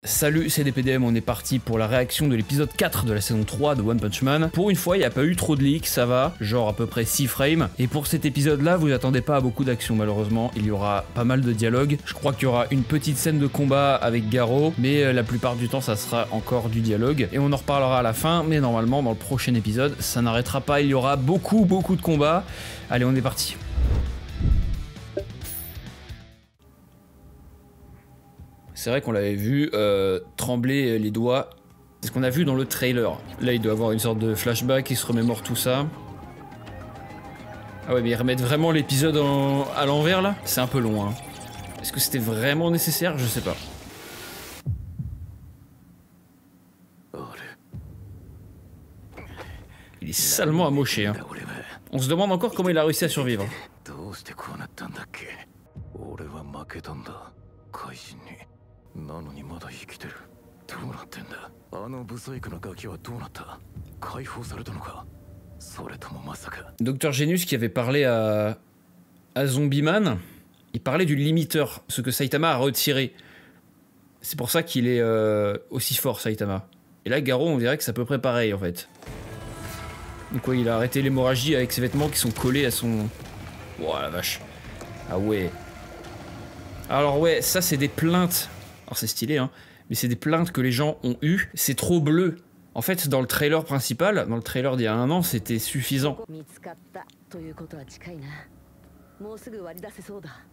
Salut, c'est DPDM, on est parti pour la réaction de l'épisode 4 de la saison 3 de One Punch Man. Pour une fois, il n'y a pas eu trop de leaks, ça va, genre à peu près 6 frames. Et pour cet épisode-là, vous attendez pas à beaucoup d'action malheureusement, il y aura pas mal de dialogue. Je crois qu'il y aura une petite scène de combat avec Garou, mais la plupart du temps, ça sera encore du dialogue. Et on en reparlera à la fin, mais normalement, dans le prochain épisode, ça n'arrêtera pas, il y aura beaucoup de combats. Allez, on est parti. C'est vrai qu'on l'avait vu trembler les doigts. C'est ce qu'on a vu dans le trailer. Là, il doit avoir une sorte de flashback, il se remémore tout ça. Ah ouais, mais ils remettent vraiment l'épisode à l'envers, là. C'est un peu long, hein. Est-ce que c'était vraiment nécessaire? Je sais pas. Il est salement amoché, hein. On se demande encore comment il a réussi à survivre. Dr Genius qui avait parlé à Zombie Man, il parlait du limiteur, ce que Saitama a retiré. C'est pour ça qu'il est aussi fort, Saitama. Et là, Garou, on dirait que c'est à peu près pareil en fait. Donc ouais, il a arrêté l'hémorragie avec ses vêtements qui sont collés à son... Oh la vache. Ah ouais. Alors ouais, ça c'est des plaintes. Alors c'est stylé, hein, mais c'est des plaintes que les gens ont eues. C'est trop bleu. En fait, dans le trailer principal, dans le trailer d'il y a un an, c'était suffisant.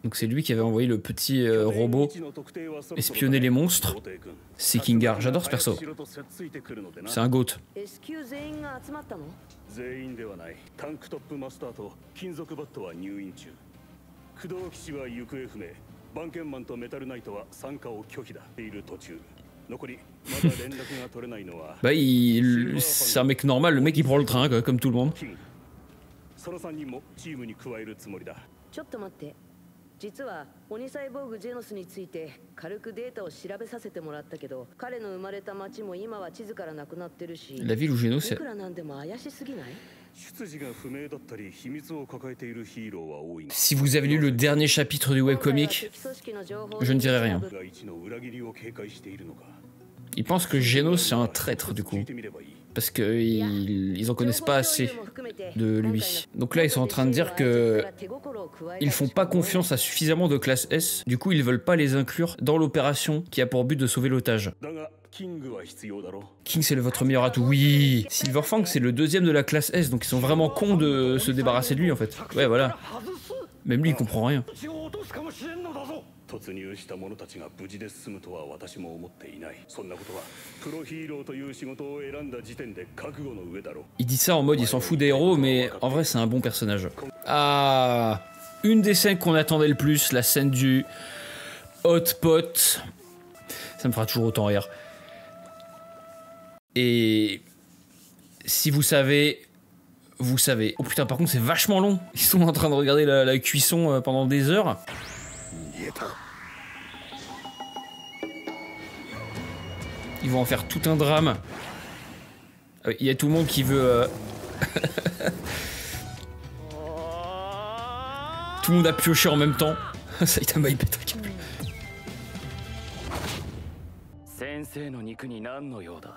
Donc c'est lui qui avait envoyé le petit robot espionner les monstres. C'est Kingar. J'adore ce perso. C'est un GOAT. Bah c'est un mec normal, le mec il prend le train quoi, comme tout le monde. La ville où Genos c'est... Si vous avez lu le dernier chapitre du webcomic, je ne dirai rien. Ils pensent que Genos c'est un traître du coup, parce qu'ils en connaissent pas assez de lui. Donc là ils sont en train de dire que ils font pas confiance à suffisamment de classe S, du coup ils veulent pas les inclure dans l'opération qui a pour but de sauver l'otage. King c'est votre meilleur atout, oui. Silverfang c'est le deuxième de la classe S, donc ils sont vraiment cons de se débarrasser de lui en fait. Ouais voilà. Même lui il comprend rien. Il dit ça en mode il s'en fout des héros, mais en vrai c'est un bon personnage. Ah, une des scènes qu'on attendait le plus, la scène du hot pot. Ça me fera toujours autant rire. Et si vous savez, vous savez. Oh putain, par contre c'est vachement long. Ils sont en train de regarder la cuisson pendant des heures. Ils vont en faire tout un drame. Il y a tout le monde qui veut... Tout le monde a pioché en même temps. Saitama il pète un câble.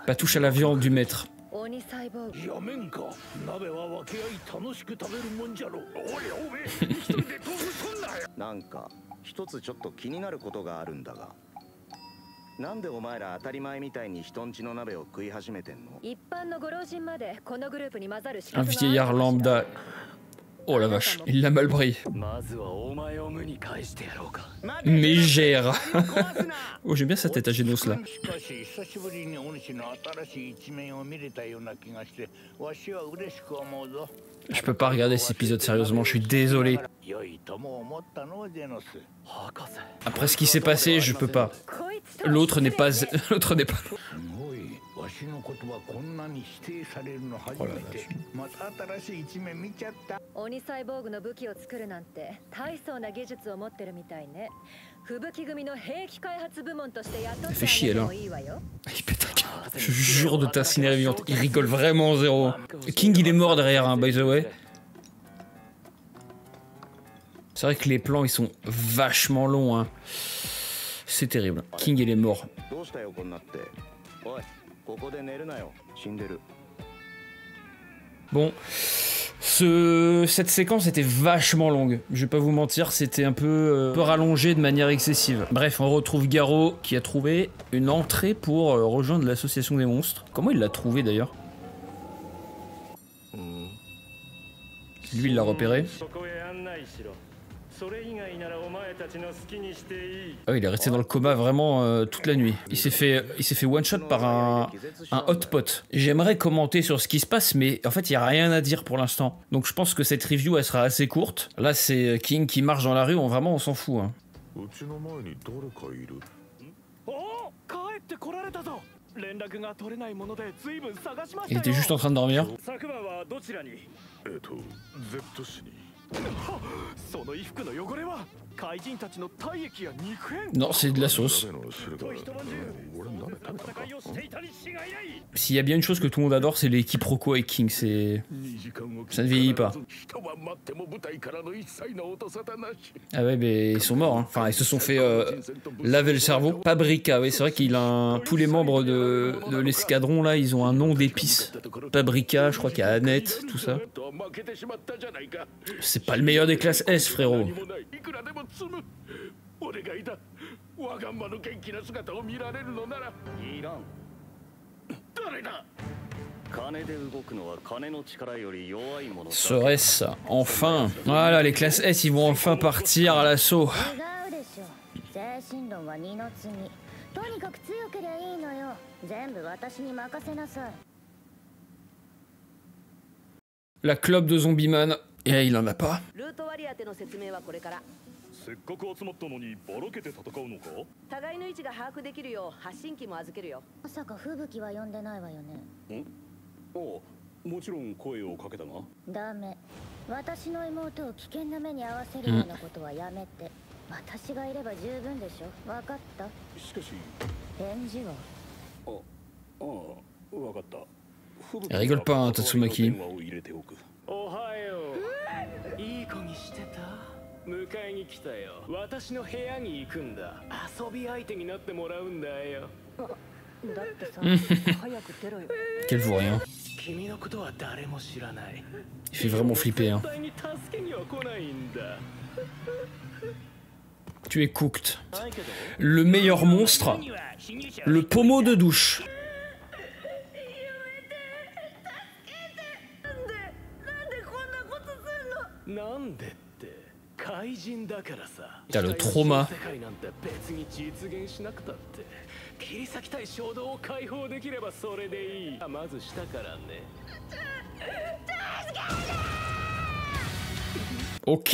Pas touche à la viande du maître. Un vieillard lambda. Oh la vache, il l'a mal pris. Mégère. Oh j'aime bien sa tête à Genos là. Je peux pas regarder cet épisode sérieusement, je suis désolé. Après ce qui s'est passé, je peux pas. L'autre n'est pas... L'autre n'est pas... Oh la vache. Elle fait chier là. Il pète un câble. Je jure de ta ciné vivante, il rigole vraiment zéro. King il est mort derrière, hein, by the way. C'est vrai que les plans ils sont vachement longs, hein. C'est terrible. King il est mort. Bon, cette séquence était vachement longue, je vais pas vous mentir, c'était un peu rallongé de manière excessive. Bref, on retrouve Garo qui a trouvé une entrée pour rejoindre l'association des monstres. Comment il l'a trouvé d'ailleurs? Lui, il l'a repéré. Oh, il est resté dans le coma vraiment toute la nuit. Il s'est fait one shot par un hot pot. J'aimerais commenter sur ce qui se passe, mais en fait il y a rien à dire pour l'instant. Donc je pense que cette review elle sera assez courte. Là c'est King qui marche dans la rue, vraiment on s'en fout. Hein. Il était juste en train de dormir. Non, c'est de la sauce. S'il y a bien une chose que tout le monde adore, c'est les quiproquos avec King. Ça ne vieillit pas. Ah ouais, mais ils sont morts. Hein. Enfin, ils se sont fait laver le cerveau. Paprika, oui, c'est vrai qu'il a tous les membres de l'escadron là, ils ont un nom d'épices. Paprika, je crois qu'il y a Annette, tout ça. C'est pas le meilleur des classes S, frérot. Serait-ce enfin? Voilà, les classes S, ils vont enfin partir à l'assaut. La clope de Zombieman, et il en a pas. Elle rigole pas, hein, Tatsumaki. Qu'elle vaut rien. Il fait vraiment flipper, hein. Tu es cooked. Le meilleur monstre, le pommeau de douche. T'as le trauma. Ok.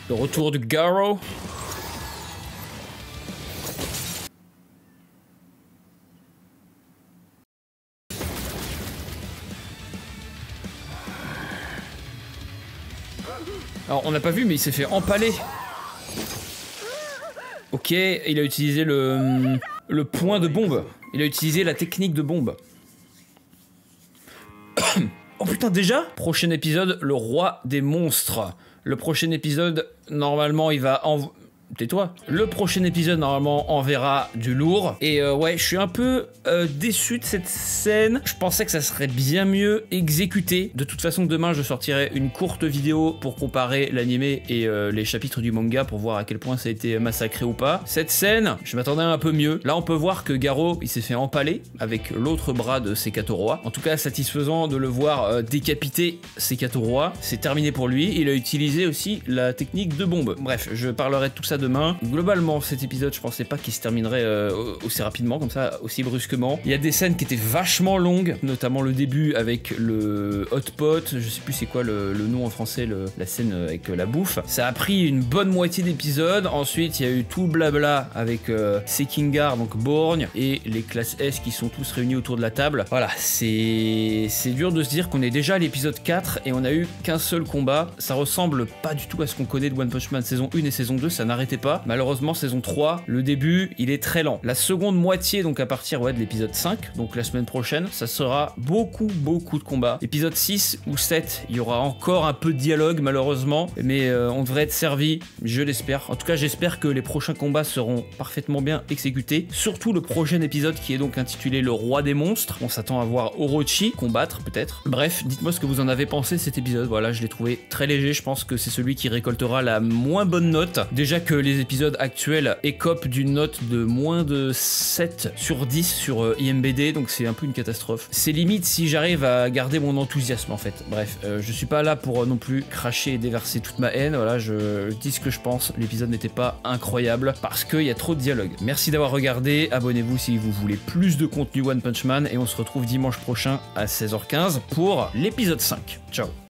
Le retour de Garo. Alors on n'a pas vu mais il s'est fait empaler. Ok, il a utilisé le point de bombe. Il a utilisé la technique de bombe. Oh putain déjà? Prochain épisode, le roi des monstres. Le prochain épisode, normalement il va en... Tais-toi. Le prochain épisode, normalement, enverra du lourd. Et ouais, je suis un peu déçu de cette scène. Je pensais que ça serait bien mieux exécuté. De toute façon, demain, je sortirai une courte vidéo pour comparer l'animé et les chapitres du manga pour voir à quel point ça a été massacré ou pas. Cette scène, je m'attendais un peu mieux. Là, on peut voir que Garo, il s'est fait empaler avec l'autre bras de Sekatoroa. En tout cas, satisfaisant de le voir décapiter Sekatoroa. C'est terminé pour lui. Il a utilisé aussi la technique de bombe. Bref, je parlerai de tout ça demain. Globalement, cet épisode, je pensais pas qu'il se terminerait aussi rapidement, comme ça, aussi brusquement. Il y a des scènes qui étaient vachement longues, notamment le début avec le hot pot, je sais plus c'est quoi le nom en français, la scène avec la bouffe. Ça a pris une bonne moitié d'épisode. Ensuite, il y a eu tout le blabla avec Sekingar, donc Borgne, et les classes S qui sont tous réunis autour de la table. Voilà, c'est dur de se dire qu'on est déjà à l'épisode 4 et on a eu qu'un seul combat. Ça ressemble pas du tout à ce qu'on connaît de One Punch Man saison 1 et saison 2, ça n'arrête promettait pas. Malheureusement, saison 3, le début, il est très lent. La seconde moitié, donc à partir de l'épisode 5, donc la semaine prochaine, ça sera beaucoup de combats. Épisode 6 ou 7, il y aura encore un peu de dialogue malheureusement, mais on devrait être servi, je l'espère. En tout cas, j'espère que les prochains combats seront parfaitement bien exécutés. Surtout le prochain épisode qui est donc intitulé Le Roi des Monstres. On s'attend à voir Orochi combattre peut-être. Bref, dites-moi ce que vous en avez pensé de cet épisode. Voilà, je l'ai trouvé très léger. Je pense que c'est celui qui récoltera la moins bonne note. Déjà que les épisodes actuels écopent d'une note de moins de 7 sur 10 sur IMBD, donc c'est un peu une catastrophe. C'est limite si j'arrive à garder mon enthousiasme en fait. Bref, je suis pas là pour non plus cracher et déverser toute ma haine. Voilà, je dis ce que je pense. L'épisode n'était pas incroyable parce qu'il y a trop de dialogue. Merci d'avoir regardé. Abonnez-vous si vous voulez plus de contenu One Punch Man et on se retrouve dimanche prochain à 16h15 pour l'épisode 5. Ciao.